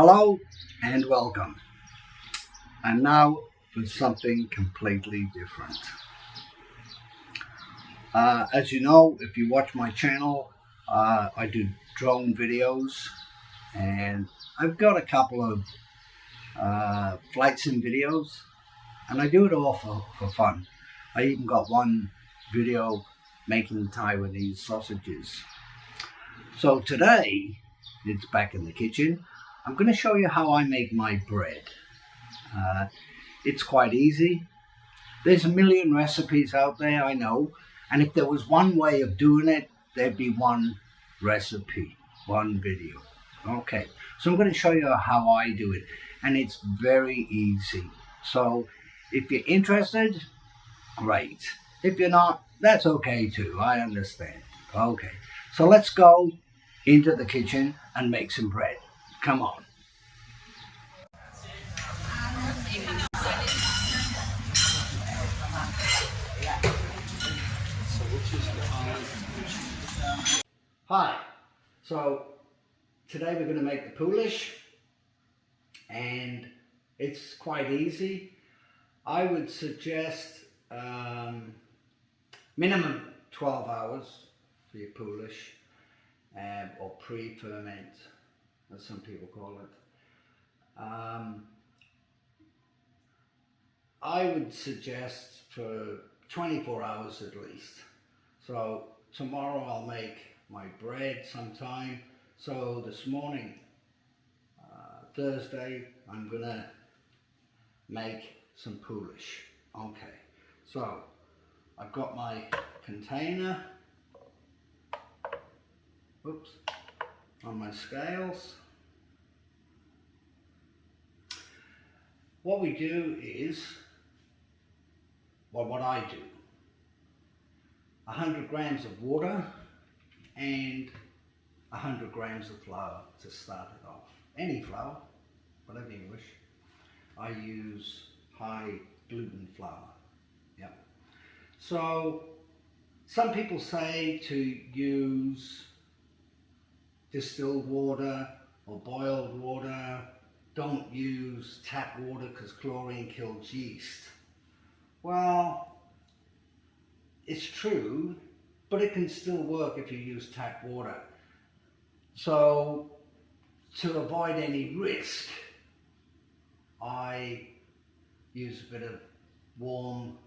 Hello and welcome. And now for something completely different. As you know, if you watch my channel, I do drone videos, and I've got a couple of flight sim videos, and I do it all for fun. I even got one video making Taiwanese sausages. So today, it's back in the kitchen. I'm going to show you how I make my bread. It's quite easy. There's a million recipes out there, I know. And if there was one way of doing it, there'd be one recipe, one video. Okay, so I'm going to show you how I do it. And it's very easy. So if you're interested, great. If you're not, that's okay too. I understand. Okay, so let's go into the kitchen and make some bread. Come on. Hi, so today we're going to make the poolish, and it's quite easy. I would suggest minimum 12 hours for your poolish, or pre-ferment, as some people call it. I would suggest for 24 hours at least. So tomorrow I'll make my bread sometime. So this morning, Thursday, I'm gonna make some poolish. Okay, so I've got my container, oops, on my scales. What we do is, well, what I do, 100 grams of water and 100 grams of flour to start it off. Any flour, whatever you wish. I use high gluten flour. Yeah. So some people say to use distilled water or boiled water. Don't use tap water because chlorine kills yeast. Well, it's true, but it can still work if you use tap water. So to avoid any risk, I use a bit of warm,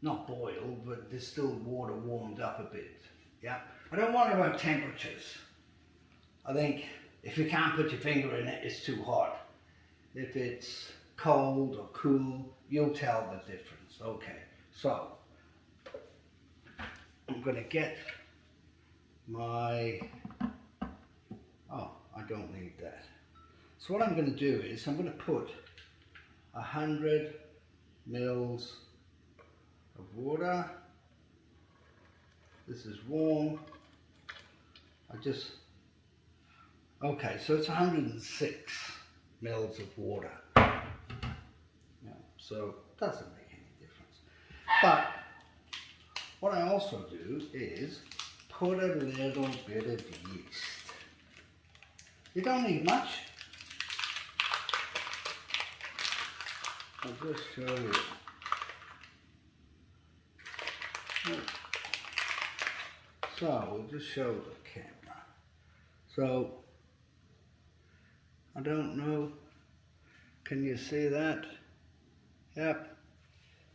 not boiled, but distilled water warmed up a bit. Yeah, I don't worry about temperatures. I think if you can't put your finger in it, it's too hot. If it's cold or cool, you'll tell the difference. Okay, so I'm going to get my, oh, I don't need that. So what I'm going to do is I'm going to put 100 mils of water. This is warm. Okay, so it's 106 mils of water. Yeah, so it doesn't make any difference. But what I also do is put a little bit of yeast. You don't need much. I'll just show you. So we'll just show the camera. So I don't know, can you see that? Yep,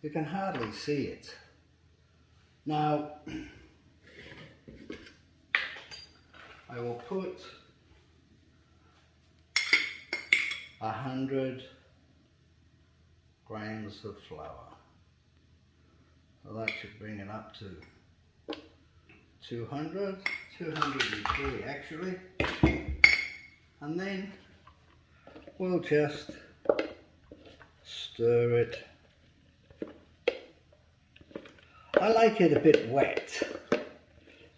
you can hardly see it. Now, I will put 100 grams of flour. So that should bring it up to 203 actually. And then we'll just stir it. I like it a bit wet.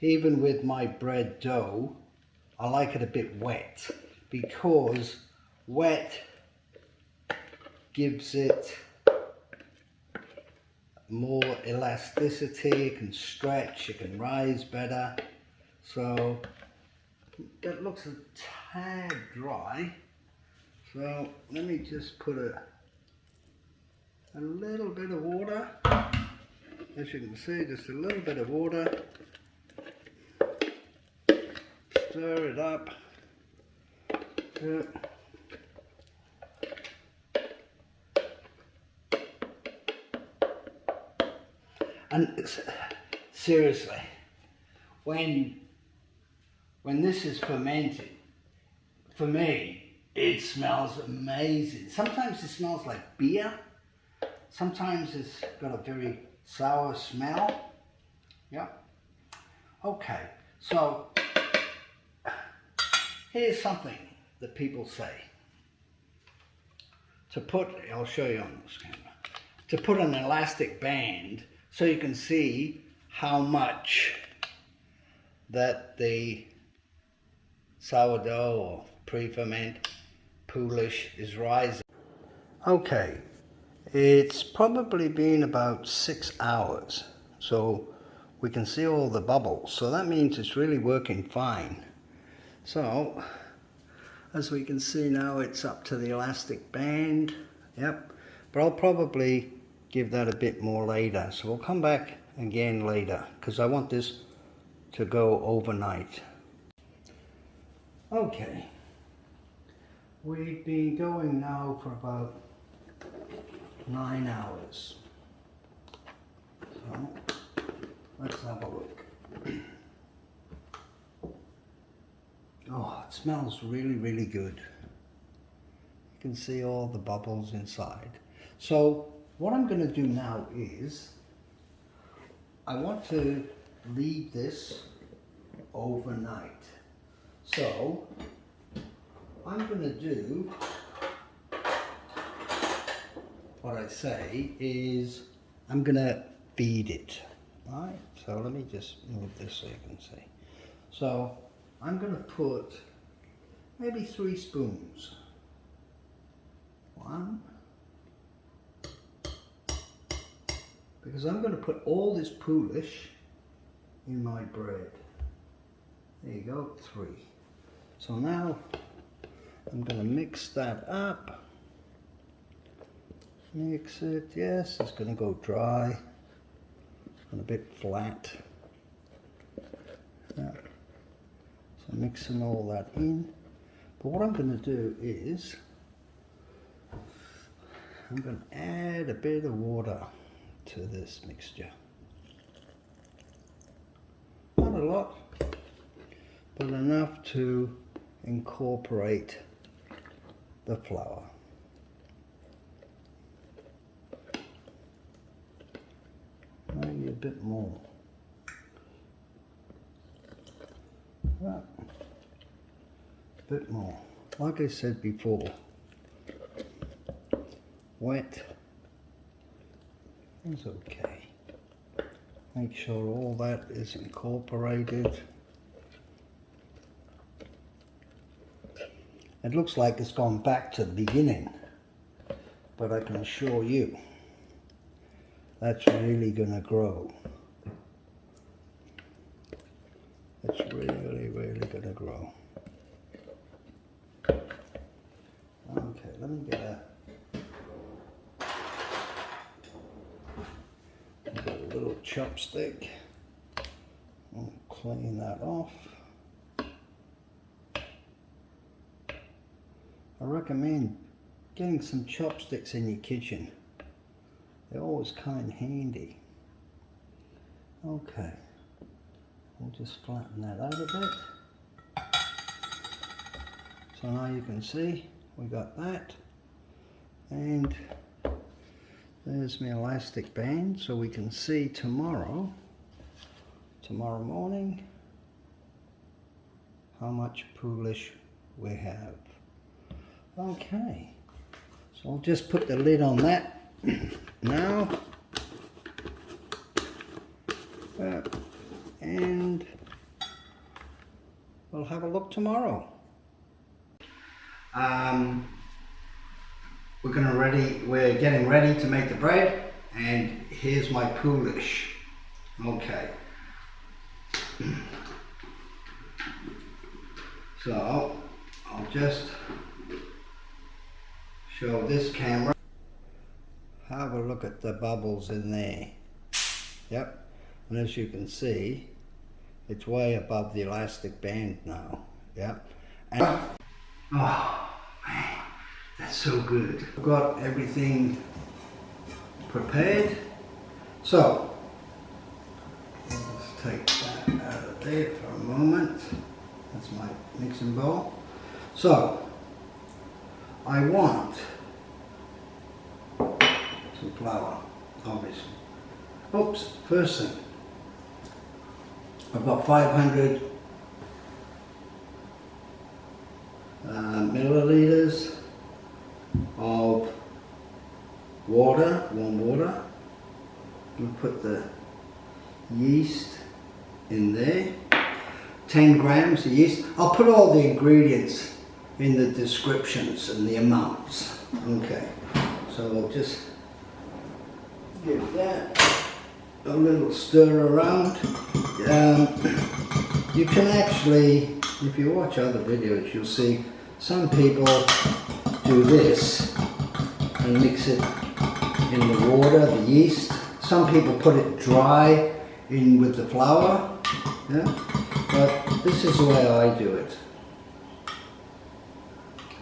Even with my bread dough, I like it a bit wet because wet gives it more elasticity, it can stretch, it can rise better. So that looks a tad dry. So let me just put a little bit of water. As you can see, just a little bit of water. Stir it up. Yeah. And seriously, when this is fermented, for me, it smells amazing. Sometimes it smells like beer. Sometimes it's got a very sour smell. Yeah. Okay, so here's something that people say. To put, I'll show you on this camera, to put an elastic band so you can see how much that the sourdough or pre-ferment poolish is rising. Okay, it's probably been about 6 hours, so we can see all the bubbles, so that means it's really working fine. So as we can see now, it's up to the elastic band. Yep, but I'll probably give that a bit more later, so we'll come back again later because I want this to go overnight. Okay, we've been going now for about 9 hours, so let's have a look. Oh, it smells really, really good. You can see all the bubbles inside. So what I'm going to do now is I want to leave this overnight. So I'm going to do what I say is I'm going to feed it. Right? So let me just move this so you can see. So I'm going to put maybe 3 spoons. 1. Because I'm going to put all this poolish in my bread. There you go, 3. So now I'm going to mix that up. Mix it, yes, it's going to go dry and a bit flat. Yeah. So mixing all that in. But what I'm going to do is I'm going to add a bit of water to this mixture. Not a lot, but enough to incorporate the flour. Maybe a bit more. Right. A bit more. Like I said before, wet is okay. Make sure all that is incorporated. It looks like it's gone back to the beginning, but I can assure you that's really going to grow. It's really, really going to grow. Okay, let me get a little chopstick. I'll clean that off. I recommend getting some chopsticks in your kitchen. They always come in handy. Okay, we'll just flatten that out a bit. So now you can see we got that, and there's my elastic band, so we can see tomorrow morning how much poolish we have. Okay, so I'll just put the lid on that now, and we'll have a look tomorrow. We're getting ready to make the bread, and here's my poolish. So I'll just show this camera. Have a look at the bubbles in there. Yep, and as you can see, it's way above the elastic band now. Yep. And oh man, that's so good. I've got everything prepared. So let's take that out of there for a moment. That's my mixing bowl. So I want some flour, obviously. Oops, first thing. I've got 500 milliliters of water, warm water. I'm going to put the yeast in there. 10 grams of yeast. I'll put all the ingredients in the descriptions and the amounts. Okay, so I'll just give that a little stir around. You can actually, if you watch other videos, you'll see some people do this and mix it in the water, the yeast. Some people put it dry in with the flour, yeah? But this is the way I do it.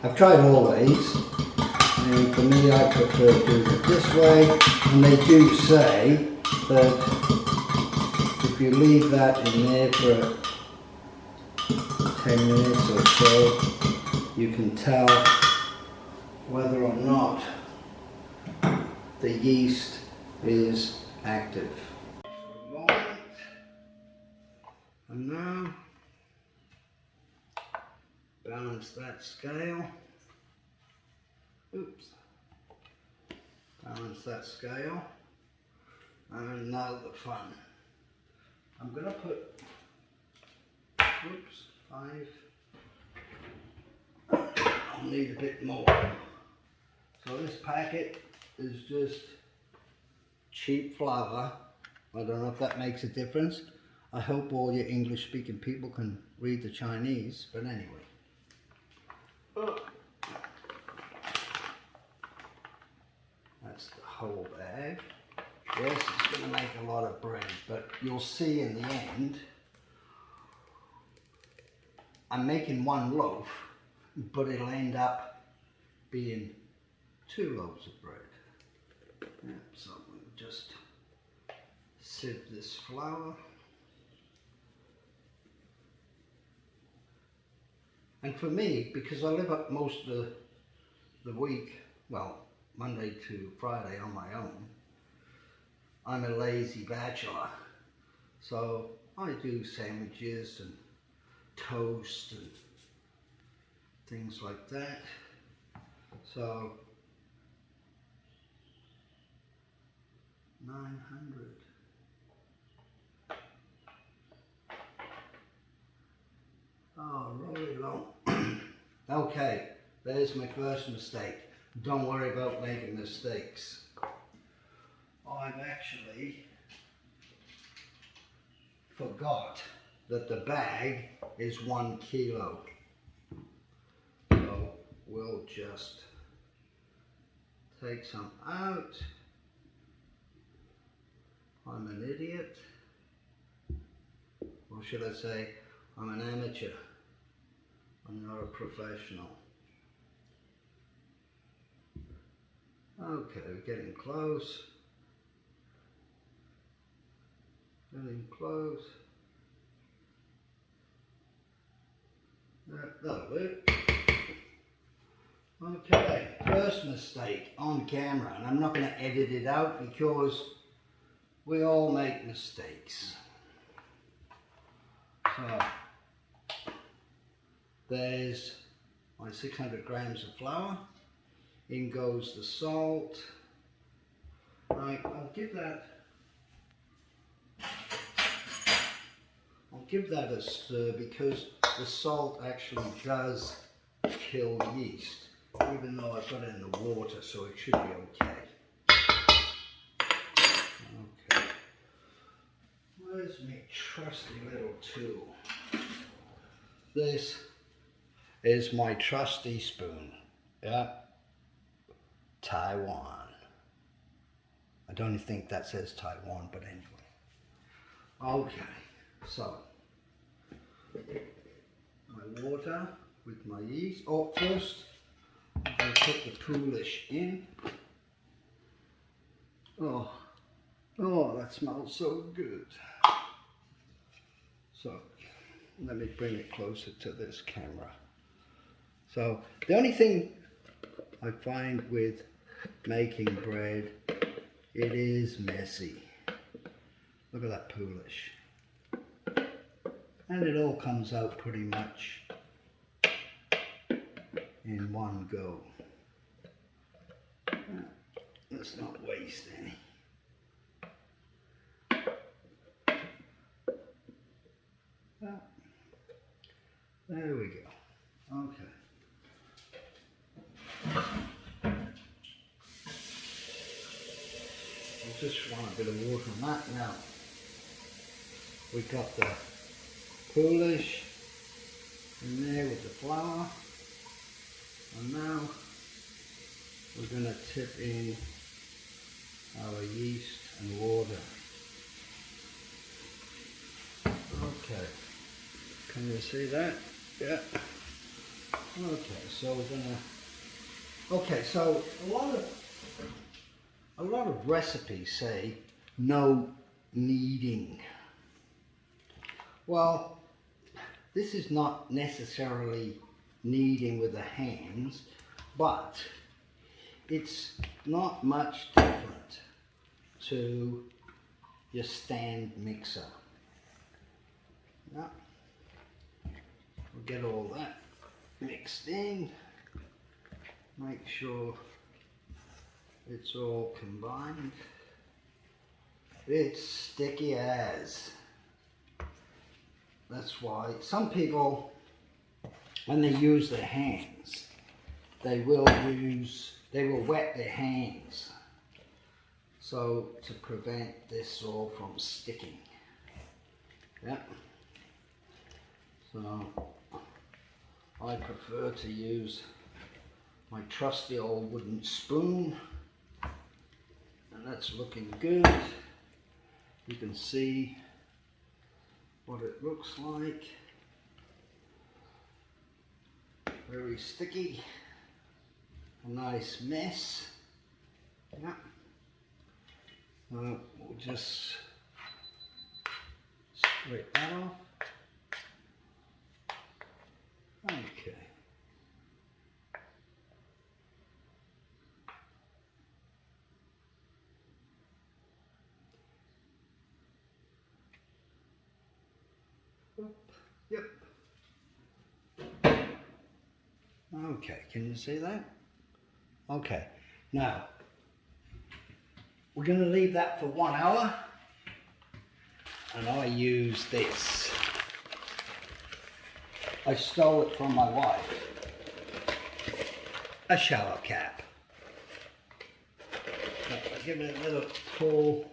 I've tried all ways, and for me I prefer doing it this way, and they do say that if you leave that in there for 10 minutes or so, you can tell whether or not the yeast is active. For a moment. And now balance that scale. Oops. Balance that scale. And now the fun. I'm going to put, oops, 5. I'll need a bit more. So this packet is just cheap flour. I don't know if that makes a difference. I hope all your English speaking people can read the Chinese, but anyway. That's the whole bag. Yes, it's going to make a lot of bread, but you'll see in the end, I'm making 1 loaf, but it'll end up being 2 loaves of bread. Yeah, so we'll just sieve this flour. And for me, because I live up most of the week, well, Monday to Friday on my own, I'm a lazy bachelor. So I do sandwiches and toast and things like that. So 900. Oh, really long. Okay, there's my first mistake. Don't worry about making mistakes. I've actually forgot that the bag is 1 kilo. So we'll just take some out. I'm an idiot. Or should I say, I'm an amateur. I'm not a professional. Okay, we're getting close. Getting close. That'll do. Okay, first mistake on camera, and I'm not going to edit it out because we all make mistakes. So, there's my 600 grams of flour. In goes the salt. Right, I'll give that a stir because the salt actually does kill yeast, even though I've got it in the water, so it should be okay. Okay. Where's my trusty little tool? This is my trusty spoon. Yeah, Taiwan. I don't even think that says Taiwan, but anyway. Okay, so my water with my yeast. Oh, first I'm going to put the poolish in. Oh, that smells so good. So let me bring it closer to this camera. So the only thing I find with making bread, it is messy. Look at that poolish. And it all comes out pretty much in one go. Let's not waste any. There we go. Okay. I just want a bit of water on that now. We got the poolish in there with the flour, and now we're going to tip in our yeast and water. Okay, can you see that? Yeah. Okay, so we're going to. Okay, so a lot of recipes say no kneading. Well, this is not necessarily kneading with the hands, but it's not much different to your stand mixer. Yeah. We'll get all that mixed in, make sure it's all combined. It's sticky as. That's why some people, when they use their hands, they will wet their hands, so to prevent this all from sticking. Yeah. So I prefer to use my trusty old wooden spoon, and that's looking good. You can see what it looks like. Very sticky, a nice mess. Yeah. We'll just scrape that off. Okay. Yep. Okay, can you see that? Okay, now we're going to leave that for 1 hour, and I use this. I stole it from my wife. A shower cap. I'll give it a little pull.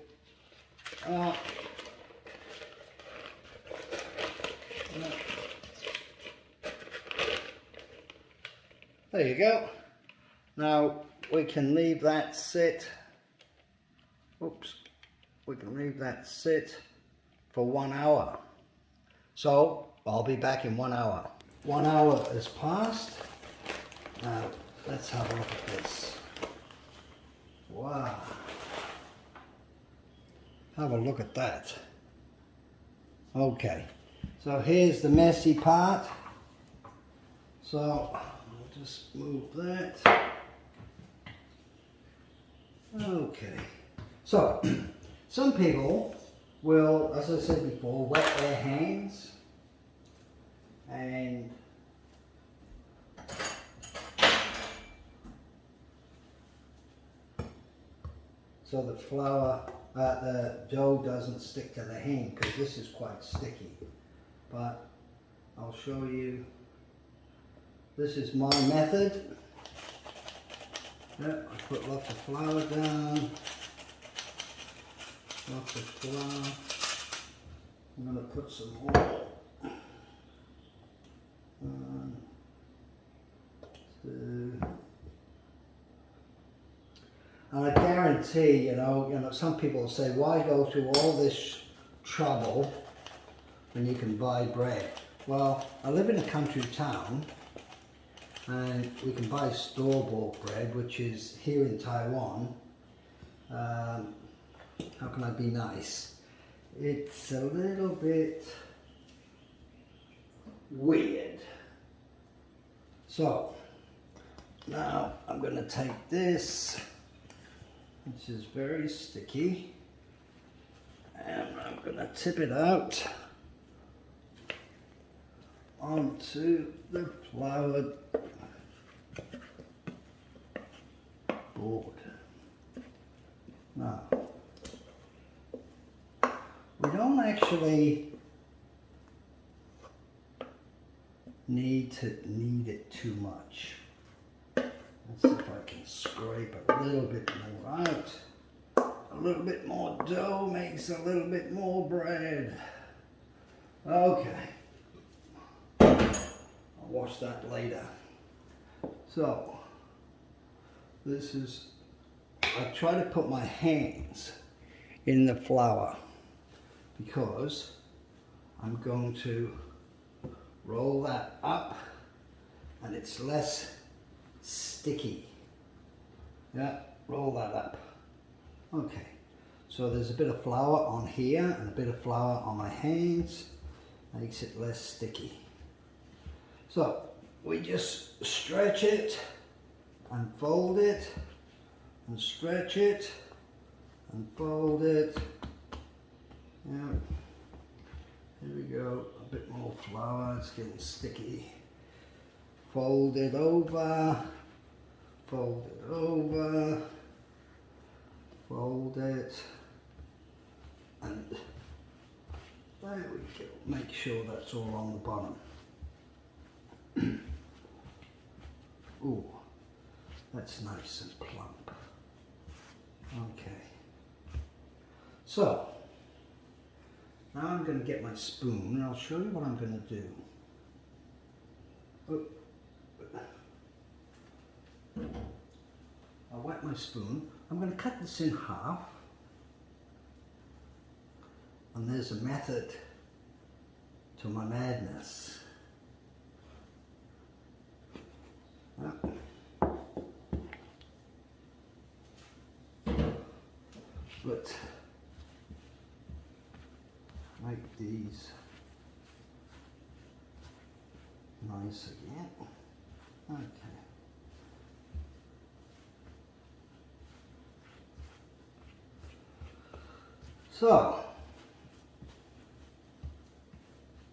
There you go. Now we can leave that sit. Oops. We can leave that sit for 1 hour. So I'll be back in 1 hour. 1 hour has passed. Now let's have a look at this. Wow. Have a look at that. Okay. So here's the messy part. So I'll just move that. Okay. So some people will, as I said before, wet their hands, and so the flour, the dough doesn't stick to the hand, because this is quite sticky. But I'll show you. This is my method. Yep, I put lots of flour down. Lots of flour. I'm going to put some more. guarantee, some people say, why go through all this trouble when you can buy bread? Well, I live in a country town and we can buy store-bought bread, which is here in Taiwan. How can I be nice? It's a little bit weird. So now I'm going to take this, which is very sticky, and I'm going to tip it out onto the floured board. Now, we don't actually need to knead it too much. Let's see if I can scrape a little bit more out. A little bit more dough makes a little bit more bread. Okay. I'll wash that later. So, this is, I try to put my hands in the flour because I'm going to roll that up and it's less sticky. Yeah, roll that up. Okay, so there's a bit of flour on here and a bit of flour on my hands. Makes it less sticky. So we just stretch it and fold it and stretch it and fold it. Yeah, here we go. A bit more flour, it's getting sticky. Fold it over, fold it over, fold it, and there we go. Make sure that's all on the bottom. Ooh, that's nice and plump. Okay. So, now I'm going to get my spoon and I'll show you what I'm going to do. Oh. I'll wet my spoon. I'm going to cut this in half. And there's a method to my madness. Let's make these nice again. Okay. So,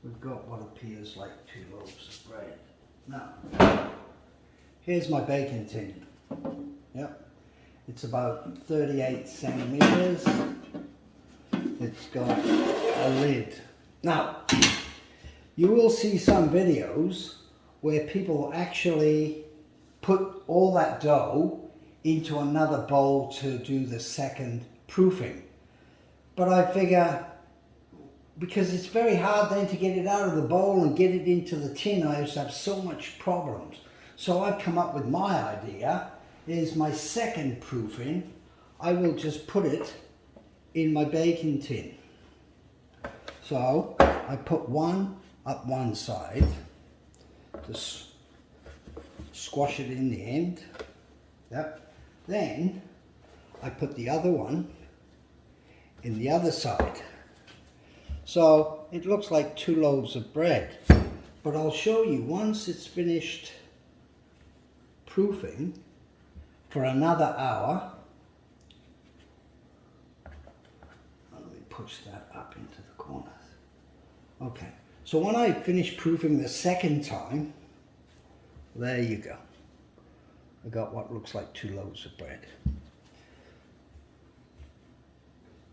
we've got what appears like 2 loaves of bread. Now, here's my baking tin. Yep. It's about 38 centimeters. It's got a lid. Now, you will see some videos where people actually put all that dough into another bowl to do the second proofing. But I figure, because it's very hard then to get it out of the bowl and get it into the tin, I used to have so much problems. So I've come up with my idea, is my second proofing, I will just put it in my baking tin. So I put one up one side, just squash it in the end. Yep. Then I put the other one in the other side. So it looks like 2 loaves of bread. But I'll show you once it's finished proofing for another hour. Let me push that up into the corners. Okay, so when I finish proofing the second time, there you go. I got what looks like 2 loaves of bread.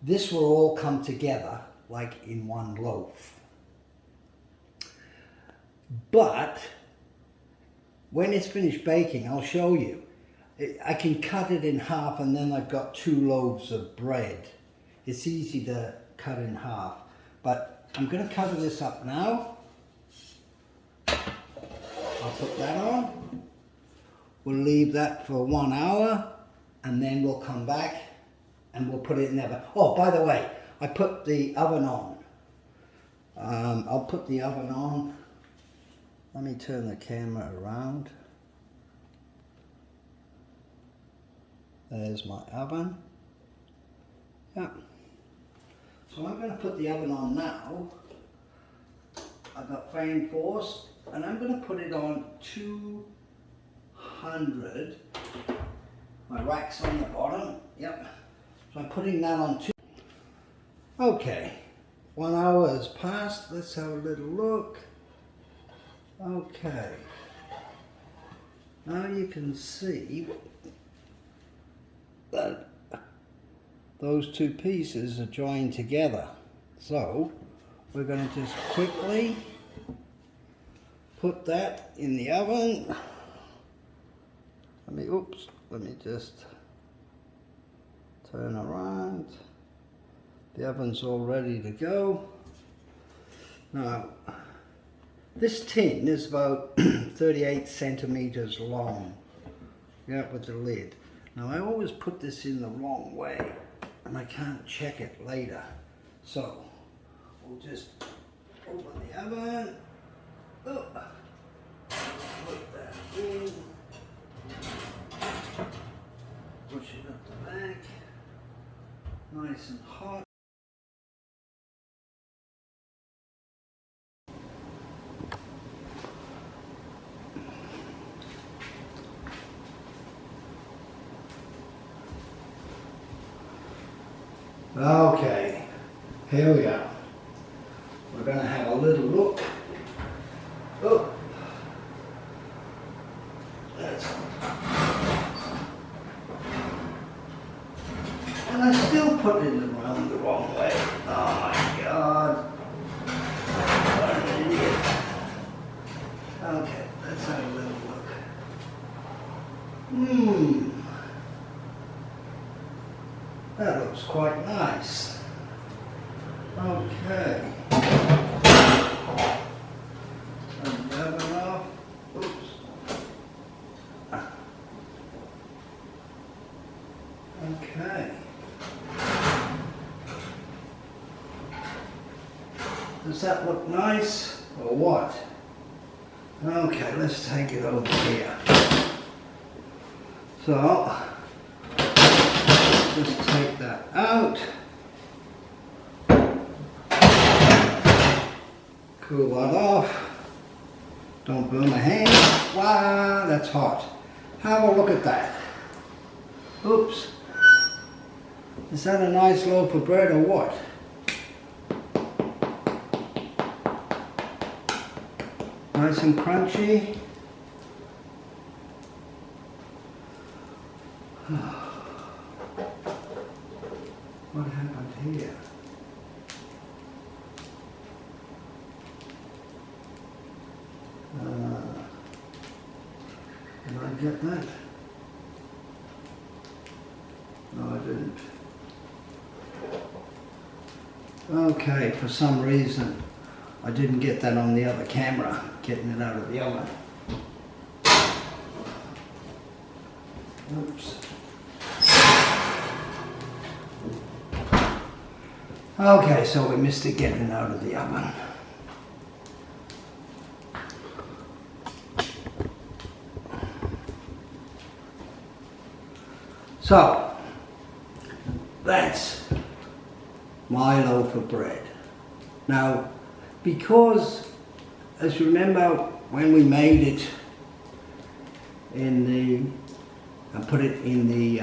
This will all come together like in one loaf. But when it's finished baking, I'll show you. I can cut it in half and then I've got 2 loaves of bread. It's easy to cut in half. But I'm going to cover this up now. I'll put that on. We'll leave that for 1 hour and then we'll come back and we'll put it in there. Oh, by the way, I put the oven on. I'll put the oven on. Let me turn the camera around. There's my oven. Yeah. So I'm going to put the oven on now. I've got fan force, and I'm going to put it on 200. My rack's on the bottom. Yep. So I'm putting that on 2. Okay. 1 hour has passed. Let's have a little look. Okay. Now you can see that those two pieces are joined together. So we're going to just quickly put that in the oven. Let me just turn around. The oven's all ready to go. Now, this tin is about 38 centimeters long. Yeah, with the lid. Now I always put this in the wrong way and I can't check it later. So we'll just open the oven. Oh, put that in. Push it up the back. Nice and hot. Okay, here we are. We're going to have a little look. Oh, that's. And I still put it around the wrong way. Oh my God! What an idiot. Okay, let's have a little look. That looks quite nice. Okay. Turn the oven off. Oops. Okay. Does that look nice or what? Okay, let's take it over here. So, just take that out. Cool that off. Don't burn my hand. Wow, that's hot. Have a look at that. Oops. Is that a nice loaf of bread or what? Nice and crunchy. What happened here? Did I get that? No, I didn't. Okay, for some reason I didn't get that on the other camera, getting it out of the oven. Oops. Okay, so we missed it getting it out of the oven. So, that's my loaf of bread. Now, because, as you remember, when we made it in the, and put it in the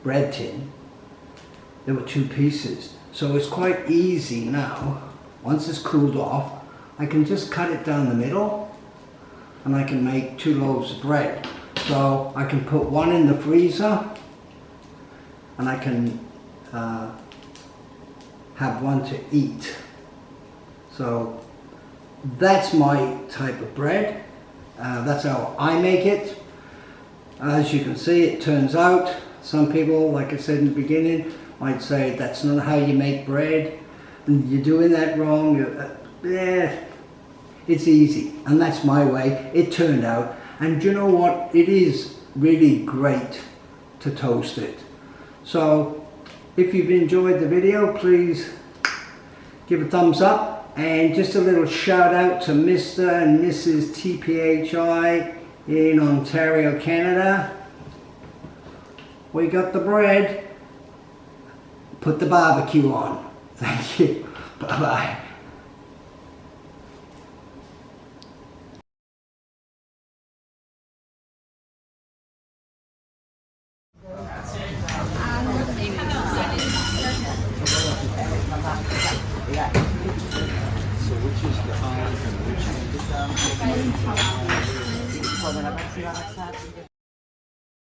bread tin, there were two pieces. So it's quite easy now, once it's cooled off, I can just cut it down the middle and I can make 2 loaves of bread. So I can put one in the freezer and I can have one to eat. So that's my type of bread. That's how I make it. As you can see, it turns out, some people, like I said in the beginning, might say that's not how you make bread, and you're doing that wrong. It's easy, and that's my way. It turned out, and you know what? It is really great to toast it. So if you've enjoyed the video, please give a thumbs up, and just a little shout out to Mr. and Mrs. TPHI in Ontario, Canada. We got the bread, put the barbecue on. Thank you. Bye bye. So which is the olive and which is the